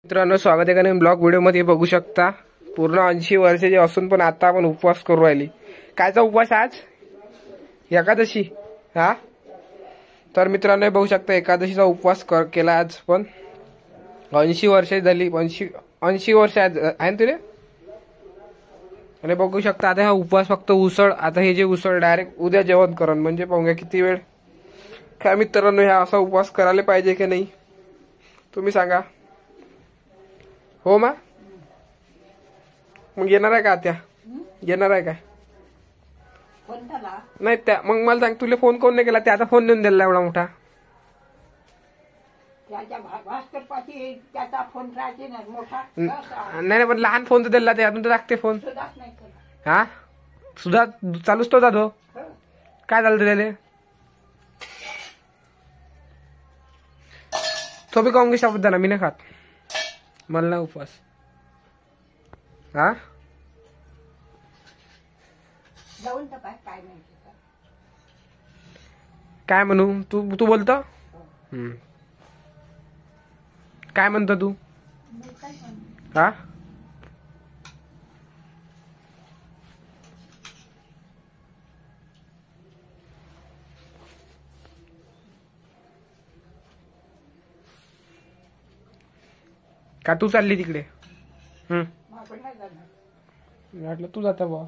मित्रांनो, स्वागत आहे का नाही ब्लॉग व्हिडिओ मध्ये. बघू शकता पूर्ण 80 वर्षाचे असून पण आता आपण उपवास करू राहिली. कायचा उपवास आज? एकादशी. हा, तर मित्रांनो बघू शकता एकादशीचा उपवास केला आज. पण 80 वर्ष झाली. 80 वर्ष आहे ना तुले. आणि बघू शकता आता हा उपवास फक्त उसळ. आता हे जे उसळ डायरेक्ट उद्या जेवण करण म्हणजे पाहूया किती वेळ. काय मित्रांनो, ह्या असा उपवास करायला पाहिजे की नाही तुम्ही सांगा. हो मग येणार आहे का त्या? येणार आहे काय? नाही त्या मग मला सांग, तुला फोन कोण नाही केला? त्याचा फोन देऊन दिला एवढा मोठा. नाही पण लहान फोन तर दिला, ते अजून तर लागते फोन. हा, सुद्धा चालूच तो जातो. काय झालं त्याला? तो बी काऊन शब्द झाला, मी नाही खात. मला ना उपवास. हा, काय म्हणू? तू बोलतो. काय म्हणतो तू? हा, का तू चालली तिकडे? वाटलं तू जाता बा.